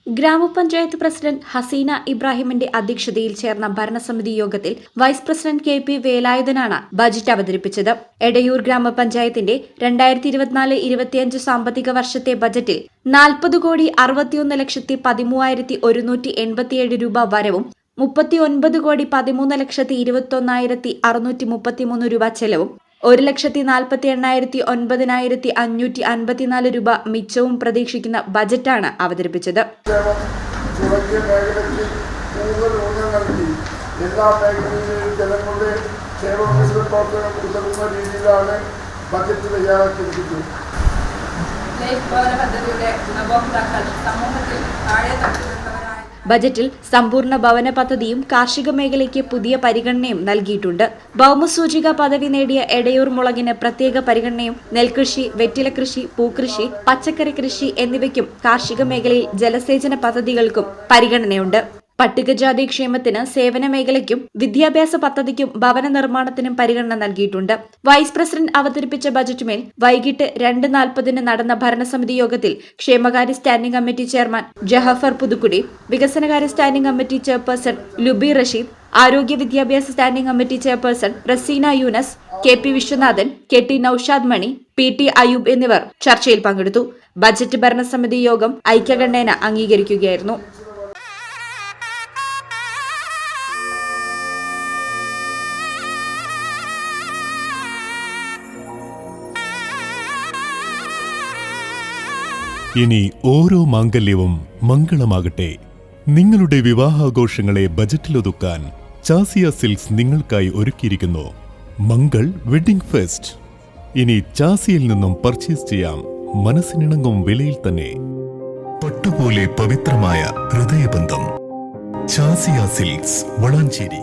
ഗ്രാമപഞ്ചായത്ത് പ്രസിഡന്റ് ഹസീന ഇബ്രാഹിമിന്റെ അധ്യക്ഷതയിൽ ചേർന്ന ഭരണസമിതി യോഗത്തിൽ വൈസ് പ്രസിഡന്റ് KP വേലായുധനാണ് ബജറ്റ് അവതരിപ്പിച്ചത്. എടയൂർ ഗ്രാമപഞ്ചായത്തിന്റെ 2024-25 സാമ്പത്തിക വർഷത്തെ ബജറ്റിൽ 40,61,13,187 രൂപ വരവും 39,13,21,633 രൂപ ചെലവും 1,48,9,554 രൂപ മിച്ചവും പ്രതീക്ഷിക്കുന്ന ബജറ്റാണ് അവതരിപ്പിച്ചത്. എല്ലാ മേഖലയിലെയും ജനങ്ങളുടെ ക്ഷേമ പ്രവർത്തനം ഉതകുന്ന രീതിയിലാണ് ബജറ്റ് തയ്യാറാക്കിയിരിക്കുന്നത്. ബജറ്റിൽ സമ്പൂർണ്ണ ഭവന പദ്ധതിയും കാർഷിക മേഖലയ്ക്ക് പുതിയ പരിഗണനയും നൽകിയിട്ടുണ്ട്. ഭൗമസൂചിക പദവി നേടിയ എടയൂർ മുളകിന് പ്രത്യേക പരിഗണനയും നെൽകൃഷി, വെറ്റിലകൃഷി, പൂക്കൃഷി, പച്ചക്കറി കൃഷി എന്നിവയ്ക്കും കാർഷിക മേഖലയിൽ ജലസേചന പദ്ധതികൾക്കും പരിഗണനയുണ്ട്. പട്ടികജാതി ക്ഷേമത്തിന്, സേവന മേഖലയ്ക്കും വിദ്യാഭ്യാസ പദ്ധതിക്കും ഭവന നിർമ്മാണത്തിനും പരിഗണന നൽകിയിട്ടുണ്ട്. വൈസ് പ്രസിഡന്റ് അവതരിപ്പിച്ച ബജറ്റുമേൽ വൈകിട്ട് 2:40 നടന്ന ഭരണസമിതി യോഗത്തിൽ ക്ഷേമകാര്യ standing committee chairman Jahafar Puthukkudi, വികസനകാര്യ standing committee chairperson Lubi Rasheed, ആരോഗ്യ വിദ്യാഭ്യാസ standing committee chairperson Raseena Yunus, KP Viswanathan, KT Noushad Mani, PT Ayoob എന്നിവർ ചർച്ചയിൽ പങ്കെടുത്തു. ബജറ്റ് ഭരണസമിതി യോഗം ഐക്യകണ്ഠേന അംഗീകരിക്കുകയായിരുന്നു. ഇനി ഓരോ മാംഗല്യവും മംഗളമാകട്ടെ. നിങ്ങളുടെ വിവാഹാഘോഷങ്ങളെ ബജറ്റിലൊതുക്കാൻ ചാസിയ സിൽക്സ് നിങ്ങൾക്കായി ഒരുക്കിയിരിക്കുന്നു മംഗൾ വെഡിംഗ് ഫെസ്റ്റ്. ഇനി ചാസിയിൽ നിന്നും പർച്ചേസ് ചെയ്യാം മനസ്സിനിണങ്ങും വിലയിൽ തന്നെ. പട്ടുപോലെ പവിത്രമായ ഹൃദയബന്ധം. ചാസിയ സിൽക്സ്, വളാഞ്ചേരി.